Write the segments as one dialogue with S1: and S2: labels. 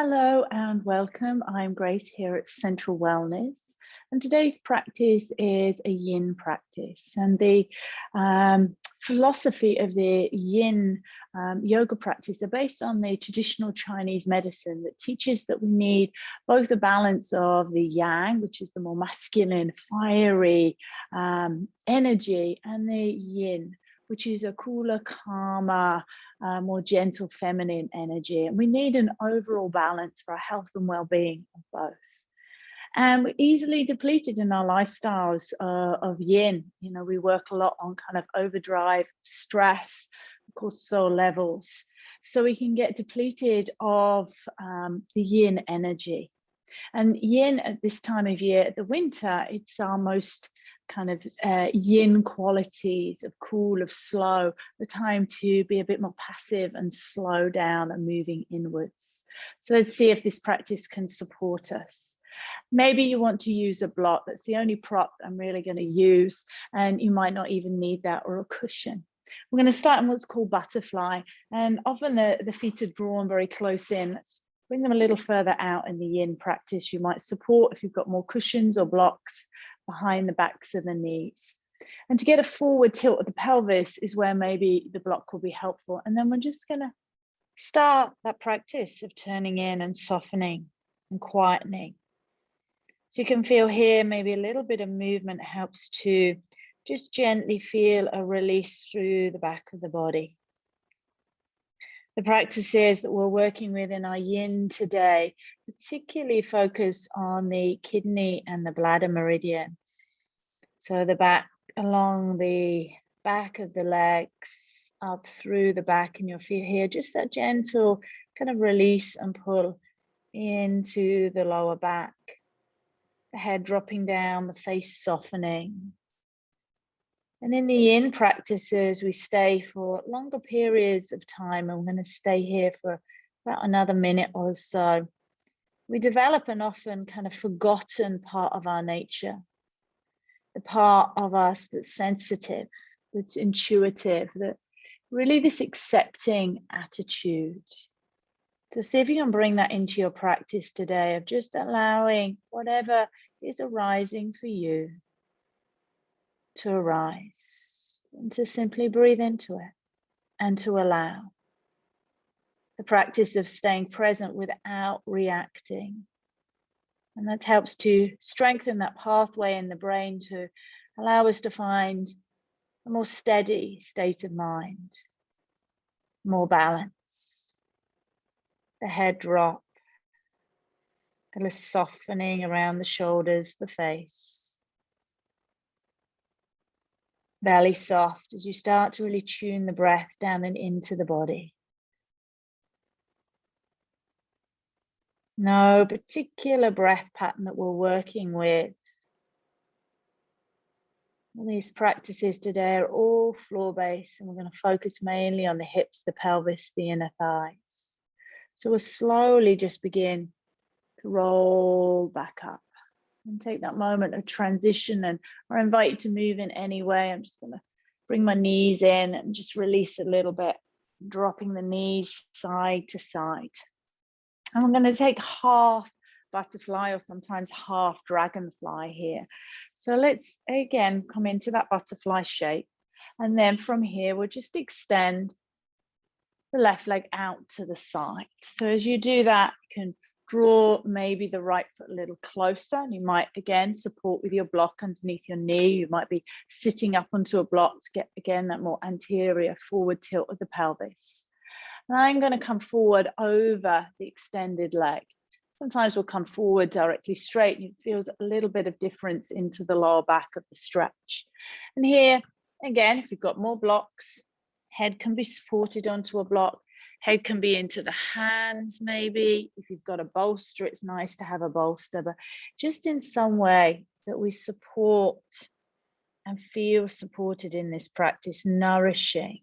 S1: Hello and welcome. I'm Grace here at Central Wellness, and today's practice is a Yin practice. And the philosophy of the Yin yoga practice are based on the traditional Chinese medicine that teaches that we need both a balance of the Yang, which is the more masculine, fiery energy, and the Yin, which is a cooler, calmer, more gentle, feminine energy. And we need an overall balance for our health and well-being of both. And we're easily depleted in our lifestyles of yin. You know, we work a lot on kind of overdrive, stress, cortisol levels. So we can get depleted of the yin energy. And yin at this time of year, the winter, it's our most kind of yin qualities of cool, of slow, the time to be a bit more passive and slow down and moving inwards. So let's see if this practice can support us. Maybe you want to use a block. That's the only prop I'm really going to use, and you might not even need that, or a cushion. We're going to start in what's called butterfly, and often the feet are drawn very close in. Let's bring them a little further out in the yin practice. You might support, if you've got more cushions or blocks, behind the backs of the knees. And to get a forward tilt of the pelvis is where maybe the block will be helpful. And then we're just going to start that practice of turning in and softening and quietening. So you can feel here maybe a little bit of movement helps to just gently feel a release through the back of the body. The practices that we're working with in our yin today particularly focus on the kidney and the bladder meridian. So the back, along the back of the legs, up through the back, and you'll feel here just that gentle kind of release and pull into the lower back. The head dropping down, the face softening. And in the yin practices, we stay for longer periods of time, and we're going to stay here for about another minute or so. We develop an often kind of forgotten part of our nature, the part of us that's sensitive, that's intuitive, that really this accepting attitude. So see if you can bring that into your practice today of just allowing whatever is arising for you to arise, and to simply breathe into it and to allow. The practice of staying present without reacting. And that helps to strengthen that pathway in the brain to allow us to find a more steady state of mind, more balance. The head drop, a little softening around the shoulders, the face. Belly soft as you start to really tune the breath down and into the body. No particular breath pattern that we're working with. All these practices today are all floor-based, and we're going to focus mainly on the hips, the pelvis, the inner thighs. So we'll slowly just begin to roll back up and take that moment of transition, and I invite you to move in any way. I'm just going to bring my knees in and just release a little bit, dropping the knees side to side. And I'm going to take half butterfly or sometimes half dragonfly here. So let's again come into that butterfly shape. And then from here, we'll just extend the left leg out to the side. So as you do that, you can draw maybe the right foot a little closer, and you might again support with your block underneath your knee. You might be sitting up onto a block to get again that more anterior forward tilt of the pelvis. And I'm going to come forward over the extended leg. Sometimes we'll come forward directly straight, and it feels a little bit of difference into the lower back of the stretch. And here, again, if you've got more blocks, head can be supported onto a block. Head can be into the hands, maybe. If you've got a bolster, it's nice to have a bolster, but just in some way that we support and feel supported in this practice, nourishing.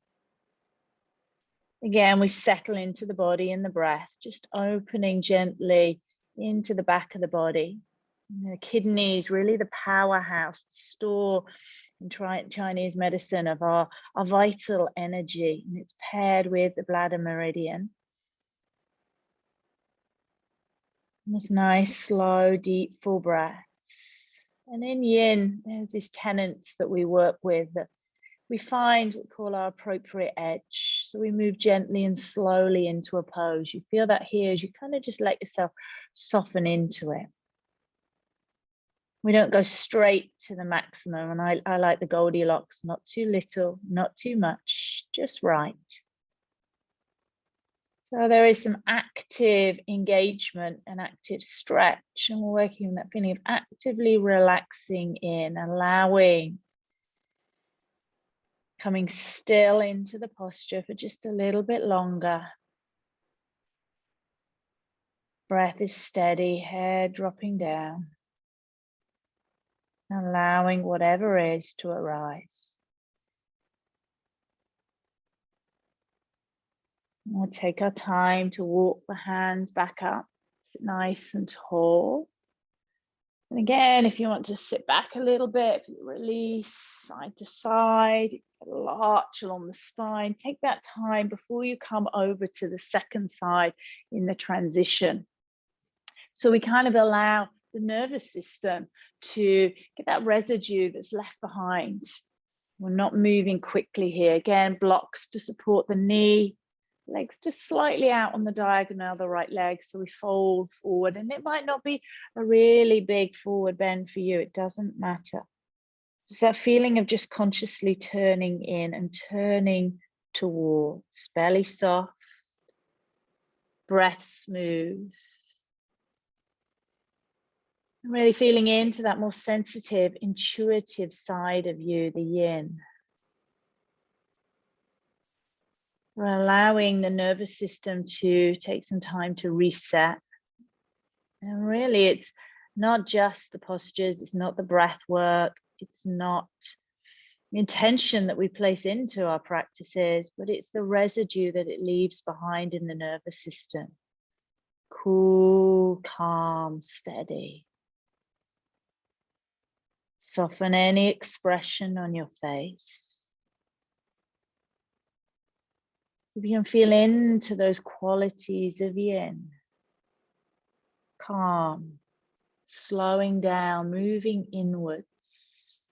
S1: Again, we settle into the body and the breath, just opening gently into the back of the body. And the kidney is really the powerhouse, the store in Chinese medicine of our vital energy, and it's paired with the bladder meridian. This nice, slow, deep, full breaths. And in Yin, there's these tenets that we work with that we find what we call our appropriate edge. So we move gently and slowly into a pose. You feel that here as you kind of just let yourself soften into it. We don't go straight to the maximum. And I like the Goldilocks, not too little, not too much, just right. So there is some active engagement and active stretch. And we're working on that feeling of actively relaxing in, allowing, coming still into the posture for just a little bit longer. Breath is steady, head dropping down. Allowing whatever is to arise. We'll take our time to walk the hands back up, sit nice and tall. And again, if you want to sit back a little bit, release side to side, a little arch along the spine. Take that time before you come over to the second side in the transition. So we kind of allow the nervous system to get that residue that's left behind. We're not moving quickly here. Again, blocks to support the knee, legs just slightly out on the diagonal, the right leg. So we fold forward, and it might not be a really big forward bend for you. It doesn't matter. It's that feeling of just consciously turning in and turning towards, belly soft, breath smooth. Really feeling into that more sensitive, intuitive side of you, the Yin. We're allowing the nervous system to take some time to reset. And really, it's not just the postures, it's not the breath work, it's not the intention that we place into our practices, but it's the residue that it leaves behind in the nervous system. Cool, calm, steady. Soften any expression on your face. If you can feel into those qualities of Yin. Calm, slowing down, moving inwards.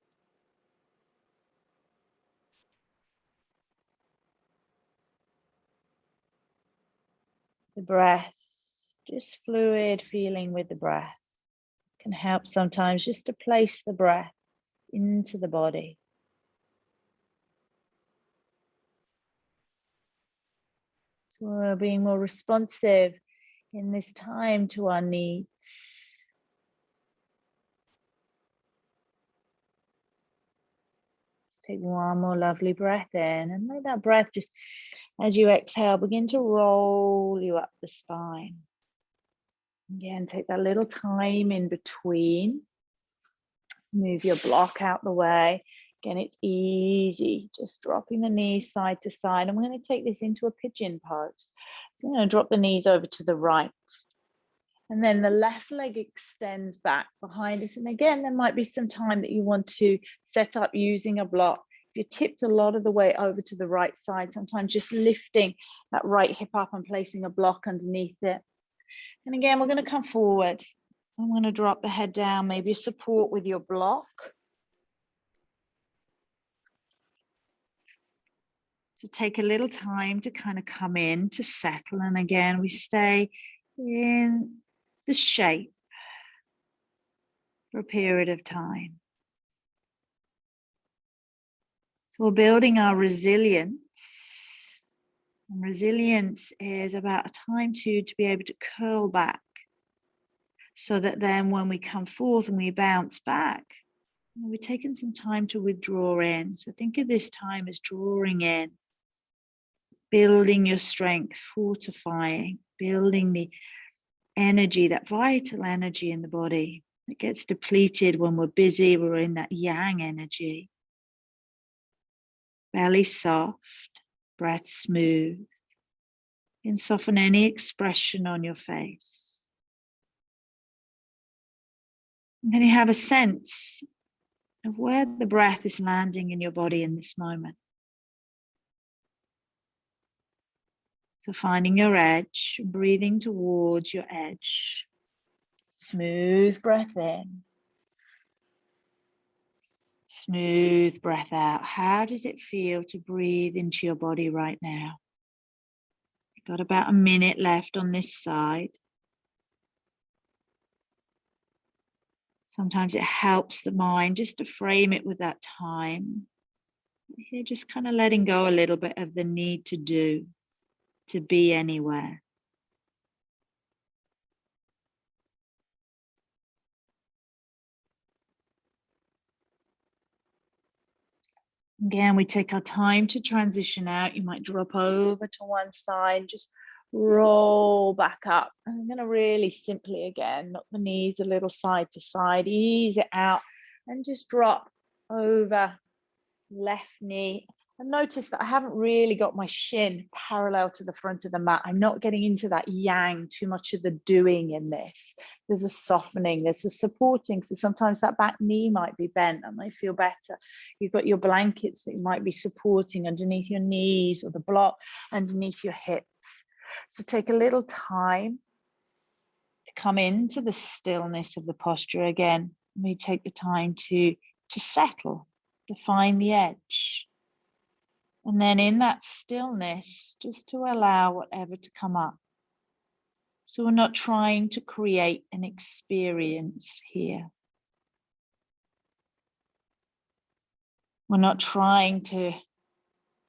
S1: The breath, just fluid feeling with the breath. Can help sometimes just to place the breath into the body. So we're being more responsive in this time to our needs. Let's take one more lovely breath in, and let that breath just, as you exhale, begin to roll you up the spine. Again, take that little time in between. Move your block out the way. Again, it's easy, just dropping the knees side to side. And we're going to take this into a pigeon pose. So I'm going to drop the knees over to the right. And then the left leg extends back behind us. And again, there might be some time that you want to set up using a block. If you're tipped a lot of the way over to the right side, sometimes just lifting that right hip up and placing a block underneath it. And again, we're going to come forward. I'm going to drop the head down, maybe support with your block. So take a little time to kind of come in, to settle. And again, we stay in the shape for a period of time. So we're building our resilience. And resilience is about a time to be able to curl back, so that then when we come forth and we bounce back, we're taking some time to withdraw in. So think of this time as drawing in, building your strength, fortifying, building the energy, that vital energy in the body that gets depleted when we're busy, we're in that yang energy. Belly soft, breath smooth. And soften any expression on your face. And then you have a sense of where the breath is landing in your body in this moment. So finding your edge, breathing towards your edge. Smooth breath in. Smooth breath out. How does it feel to breathe into your body right now? Got about a minute left on this side. Sometimes it helps the mind just to frame it with that time. Here, just kind of letting go a little bit of the need to do, to be anywhere. Again, we take our time to transition out. You might drop over to one side, just roll back up. And I'm going to really simply, again, knock the knees a little side to side, ease it out, and just drop over left knee. And notice that I haven't really got my shin parallel to the front of the mat. I'm not getting into that yang, too much of the doing in this. There's a softening, there's a supporting. So sometimes that back knee might be bent, that might feel better. You've got your blankets that you might be supporting underneath your knees, or the block underneath your hips. So take a little time to come into the stillness of the posture again. We take the time to settle, to find the edge. And then in that stillness, just to allow whatever to come up. So we're not trying to create an experience here. We're not trying to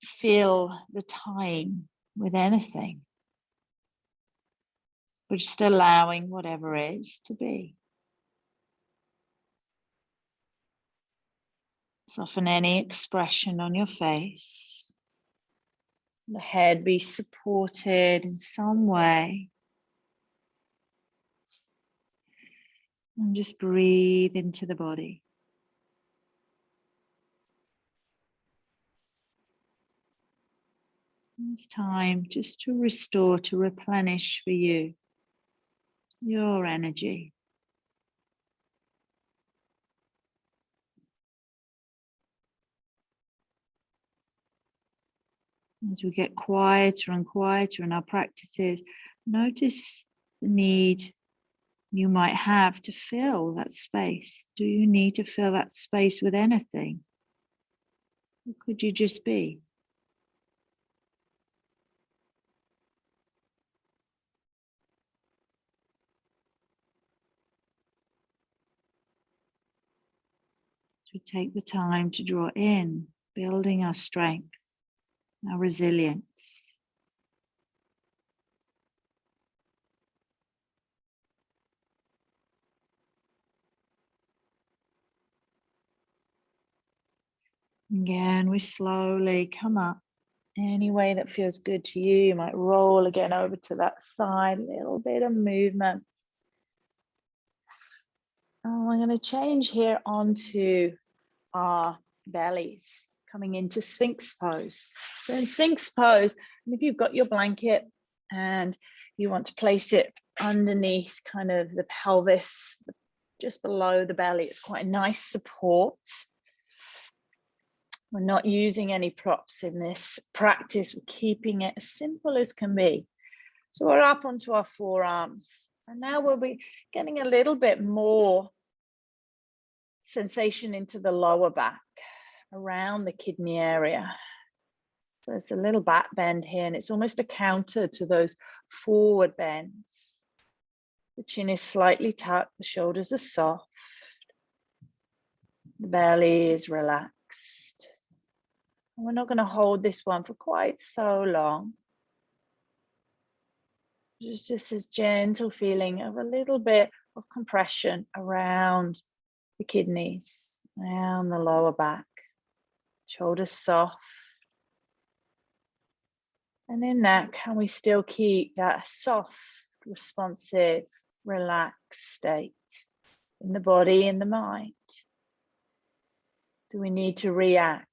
S1: fill the time with anything. We're just allowing whatever is to be. Soften any expression on your face. The head be supported in some way. And just breathe into the body. It's time just to restore, to replenish for you your energy. As we get quieter and quieter in our practices, notice the need you might have to fill that space. Do you need to fill that space with anything? Or could you just be? As we take the time to draw in, building our strength, our resilience. Again, we slowly come up any way that feels good to you. You might roll again over to that side, a little bit of movement. Oh, I'm going to change here onto our bellies, coming into Sphinx pose. So in Sphinx pose, and if you've got your blanket and you want to place it underneath kind of the pelvis, just below the belly, it's quite a nice support. We're not using any props in this practice. We're keeping it as simple as can be. So we're up onto our forearms. And now we'll be getting a little bit more sensation into the lower back, around the kidney area. So it's a little back bend here, and it's almost a counter to those forward bends. The chin is slightly tucked, the shoulders are soft, the belly is relaxed. And we're not going to hold this one for quite so long. Just this gentle feeling of a little bit of compression around the kidneys, around the lower back, shoulders soft. And in that, can we still keep that soft, responsive, relaxed state in the body and the mind? Do we need to react?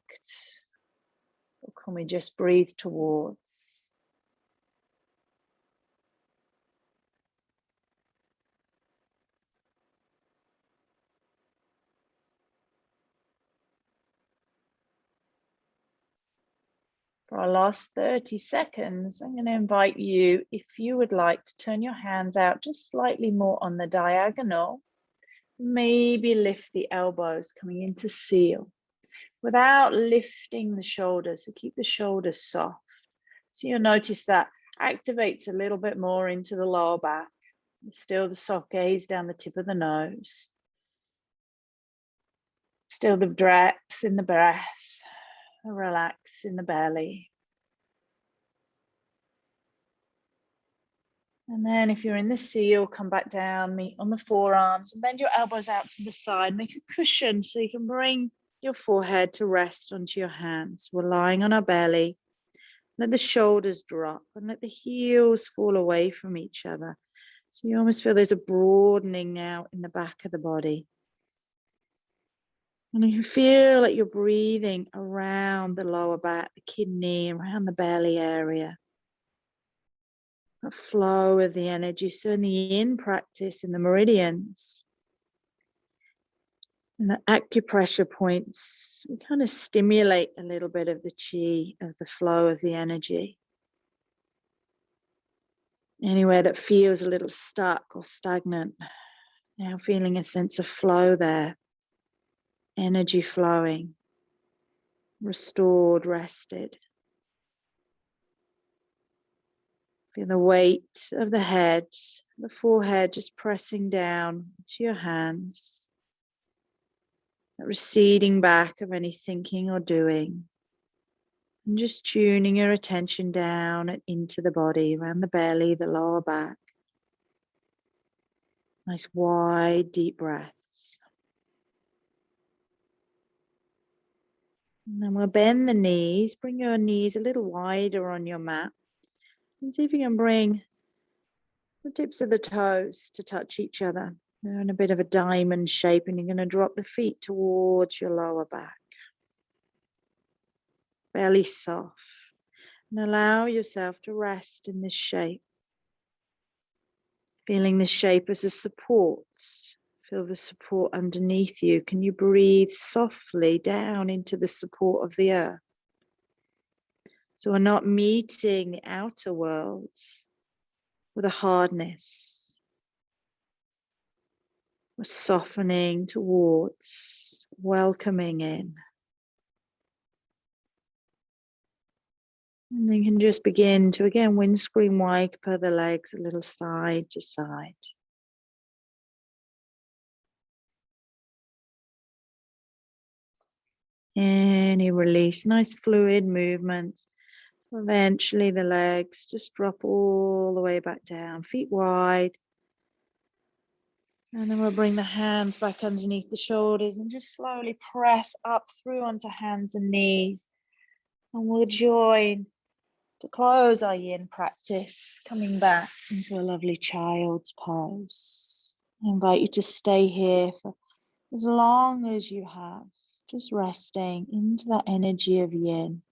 S1: Or can we just breathe towards? For our last 30 seconds, I'm going to invite you, if you would like, to turn your hands out just slightly more on the diagonal. Maybe lift the elbows coming into seal without lifting the shoulders. So keep the shoulders soft. So you'll notice that activates a little bit more into the lower back. Still the soft gaze down the tip of the nose. Still the depth in the breath. Relax in the belly. And then if you're in the seal, come back down, meet on the forearms and bend your elbows out to the side. Make a cushion so you can bring your forehead to rest onto your hands. We're lying on our belly. Let the shoulders drop and let the heels fall away from each other. So you almost feel there's a broadening now in the back of the body. And you feel like you're breathing around the lower back, the kidney, around the belly area. A flow of the energy. So in the yin practice, in the meridians, and the acupressure points, we kind of stimulate a little bit of the chi, of the flow of the energy. Anywhere that feels a little stuck or stagnant, now feeling a sense of flow there. Energy flowing, restored, rested. Feel the weight of the head, the forehead just pressing down to your hands. That receding back of any thinking or doing. And just tuning your attention down and into the body, around the belly, the lower back. Nice wide, deep breaths. And then we'll bend the knees, bring your knees a little wider on your mat. And see if you can bring the tips of the toes to touch each other. They're in a bit of a diamond shape, and you're going to drop the feet towards your lower back. Belly soft. And allow yourself to rest in this shape. Feeling the shape as a support. Feel the support underneath you. Can you breathe softly down into the support of the earth? So we're not meeting the outer world with a hardness. We're softening towards, welcoming in. And then you can just begin to, again, windscreen wipe the legs a little side to side. Any release, nice fluid movements. Eventually the legs just drop all the way back down, feet wide. And then we'll bring the hands back underneath the shoulders and just slowly press up through onto hands and knees. And we'll join to close our yin practice, coming back into a lovely child's pose. I invite you to stay here for as long as you have, just resting into that energy of yin.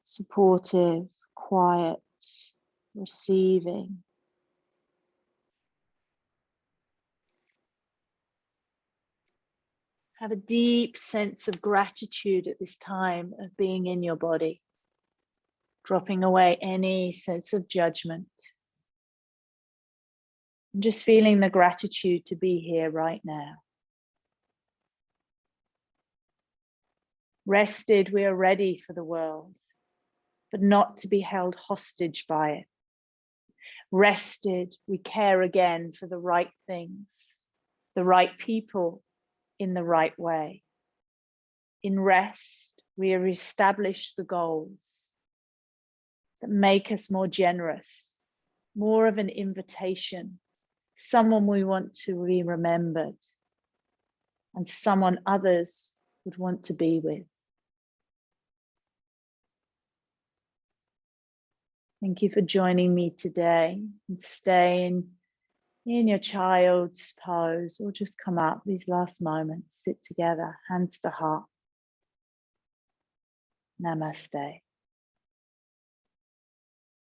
S1: Supportive, quiet, receiving. Have a deep sense of gratitude at this time of being in your body, dropping away any sense of judgment. And just feeling the gratitude to be here right now. Rested, we are ready for the world, but not to be held hostage by it. Rested, we care again for the right things, the right people in the right way. In rest, we reestablish the goals that make us more generous, more of an invitation, someone we want to be remembered, and someone others would want to be with. Thank you for joining me today, and stay in your child's pose, or just come up these last moments, sit together, hands to heart. Namaste.